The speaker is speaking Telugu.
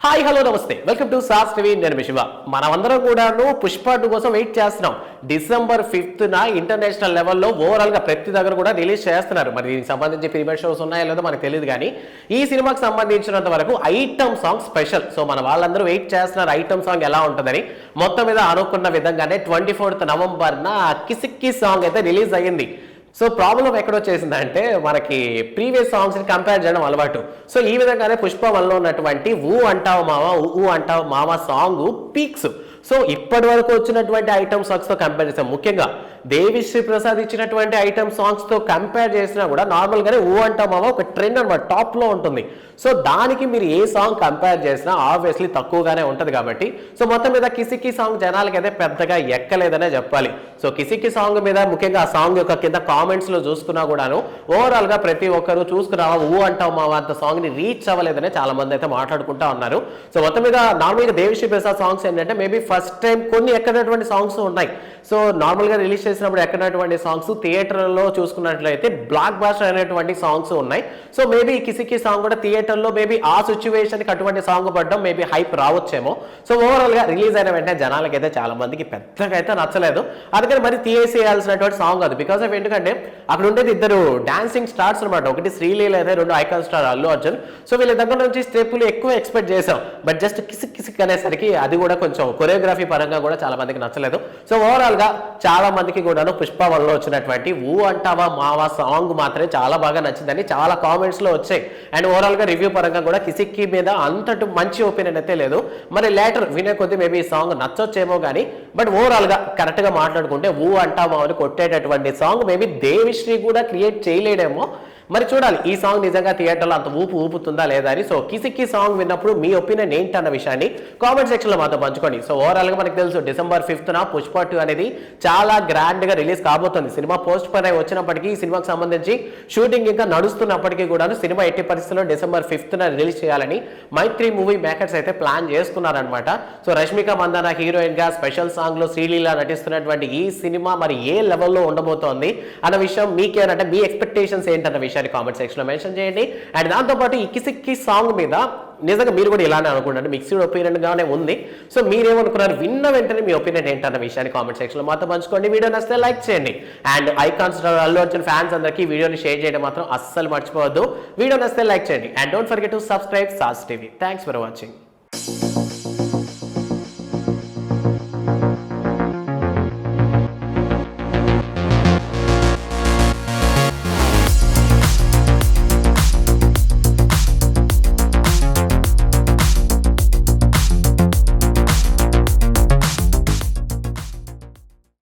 హాయ్ హలో నమస్తే వెల్కమ్ టు సాస్ టీవీ. నేను శివ. మనమందరం కూడాను పుష్ప 2 కోసం వెయిట్ చేస్తున్నాం. డిసెంబర్ 5th ఇంటర్నేషనల్ లెవెల్లో ఓవరాల్ గా ప్రతి దగ్గర కూడా రిలీజ్ చేస్తున్నారు. మరి దీనికి సంబంధించి ప్రీమియర్ షోస్ ఉన్నాయో లేదో మనకు తెలియదు, కానీ ఈ సినిమాకి సంబంధించినంత వరకు ఐటమ్ సాంగ్ స్పెషల్. సో మన వాళ్ళందరూ వెయిట్ చేస్తున్నారు ఐటమ్ సాంగ్ ఎలా ఉంటుందని. మొత్తం మీద అనుకున్న విధంగానే 24th నవంబర్న కిసిక్కి సాంగ్ అయితే రిలీజ్ అయ్యింది. సో ప్రాబ్లం ఎక్కడొచ్చేసిందంటే మనకి ప్రీవియస్ సాంగ్స్ని కంపేర్ చేయడం అలవాటు. సో ఈ విధంగానే పుష్ప 1లో ఉన్నటువంటి ఊ అంటావు మావా ఊ అంటావు మావా సాంగ్ పీక్స్. సో ఇప్పటి వరకు వచ్చినటువంటి ఐటమ్ సాంగ్స్తో కంపేర్ చేస్తాం, ముఖ్యంగా దేవిశ్రీ ప్రసాద్ ఇచ్చినటువంటి ఐటమ్ సాంగ్స్తో కంపేర్ చేసినా కూడా నార్మల్గానే ఊ అంటావు మావా ఒక ట్రెండ్ అనమాట, టాప్లో ఉంటుంది. సో దానికి మీరు ఏ సాంగ్ కంపేర్ చేసినా ఆబ్వియస్లీ తక్కువగానే ఉంటుంది కాబట్టి సో మొత్తం మీద కిసిక్కి సాంగ్ జనాలకి అయితే పెద్దగా ఎక్కలేదనే చెప్పాలి. సో కిసిక్కి సాంగ్ మీద ముఖ్యంగా ఆ సాంగ్ యొక్క కింద కామెంట్స్లో చూసుకున్నా కూడాను ఓవరాల్గా ప్రతి ఒక్కరు చూసుకున్నావా ఊ అంటావు మావా అంత సాంగ్ని రీచ్ అవ్వలేదనే చాలా మంది అయితే మాట్లాడుకుంటా ఉన్నారు. సో మొత్తం మీద నార్మల్గా దేవిశ్రీ ప్రసాద్ సాంగ్స్ ఏంటంటే మేబీ ఫస్ట్ టైం కొన్ని ఎక్కడటువంటి సాంగ్స్ ఉన్నాయి. సో నార్మల్గా రిలీజ్ చేసినప్పుడు ఎక్కడటువంటి సాంగ్స్ థియేటర్లో చూసుకున్నట్లయితే బ్లాక్ బాస్టర్ అనేటువంటి సాంగ్స్ ఉన్నాయి. సో మేబీ కిసిక్కి సాంగ్ కూడా థియేటర్లో మేబీ ఆ సిచ్యువేషన్కి అటువంటి సాంగ్ పడడం మేబీ హైప్ రావచ్చేమో. సో ఓవరాల్గా రిలీజ్ అయిన వెంటనే జనాలకైతే చాలా మందికి పెద్దగా అయితే నచ్చలేదు. అందుకని మరి తీసేయాల్సినటువంటి సాంగ్ అది. బికాస్ ఆఫ్ ఎందుకంటే అక్కడ ఉండేది ఇద్దరు డాన్సింగ్ స్టార్స్ అనమాట, ఒకటి శ్రీలీల అయితే రెండు icon star Allu Arjun. So వీళ్ళ దగ్గర నుంచి స్టెప్పులు ఎక్కువ ఎక్స్పెక్ట్ చేసాం, బట్ జస్ట్ కిసిక్ కిసిక్ అనేసరికి అది కూడా కొంచెం కొరియోగ్రఫీ పరంగా కూడా చాలా మందికి నచ్చలేదు. సో ఓవరాల్ గా చాలా మందికి కూడాను పుష్ప 1లో వచ్చినటువంటి ఊ అంటావా మావా సాంగ్ మాత్రమే చాలా బాగా నచ్చిందని చాలా కామెంట్స్ లో వచ్చాయి. అండ్ ఓవరాల్ గా రివ్యూ పరంగా కూడా కిసిక్కి మీద అంతటి మంచి ఒపీనియన్ అయితే లేదు. మరి లేటర్ వినే కొద్ది మేబీ ఈ సాంగ్ నచ్చొచ్చేమో కానీ బట్ ఓవరాల్ గా కరెక్ట్ గా మాట్లాడుకుంటే ఊ అంటావా అని కొట్టేటటువంటి సాంగ్ మేబీ దేవిశ్రీ కూడా క్రియేట్ చేయలేడేమో. మరి చూడాలి ఈ సాంగ్ నిజంగా థియేటర్లో అంత ఊపుతుందా లేదా అని. సో కిసిక్కి సాంగ్ విన్నప్పుడు మీ ఒపీనియన్ ఏంటన్న విషయాన్ని కామెంట్ సెక్షన్లో మాతో పంచుకోండి. సో ఓవరాల్గా మనకు తెలుసు డిసెంబర్ 5th పుష్ప 2 అనేది చాలా గ్రాండ్గా రిలీజ్ కాబోతుంది. సినిమా పోస్ట్ పోన్ అయి వచ్చినప్పటికీ ఈ సినిమాకి సంబంధించి షూటింగ్ ఇంకా నడుస్తున్నప్పటికీ కూడా సినిమా ఎట్టి పరిస్థితుల్లో డిసెంబర్ 5th రిలీజ్ చేయాలని మైత్రి మూవీ మేకర్స్ అయితే ప్లాన్ చేసుకున్నారనమాట. సో రష్మిక మందాన హీరోయిన్గా స్పెషల్ సాంగ్లో శ్రీలీల నటిస్తున్నటువంటి ఈ సినిమా మరి ఏ లెవెల్లో ఉండబోతోంది అన్న విషయం మీకేనంటే మీ ఎక్స్పెక్టేషన్స్ ఏంటన్న విషయం కామెంట్ సెక్షన్ లో మెన్షన్ చేయండి. అండ్ దాంతోపాటు ఈ కిసిక్కి సాంగ్ మీద నిజంగా మీరు కూడా ఇలానే అనుకుంటారు, మిక్స్డ్ ఒపీనియన్ గానే ఉంది. సో మీరేమనుకున్నారు విన్న వెంటనే మీ ఒపీనియన్ ఏంటన్న విషయాన్ని కామెంట్ సెక్షన్ లో మాత్రం పంచుకోండి. వీడియో నచ్చితే లైక్ చేయండి. And icon star Allu Arjun fans అందరికీ వీడియోని షేర్ చేయడం మాత్రం అస్సలు మర్చిపోవద్దు. వీడియో నచ్చితే లైక్ చేయండి. And don't forget to subscribe sauce TV. Thanks for watching.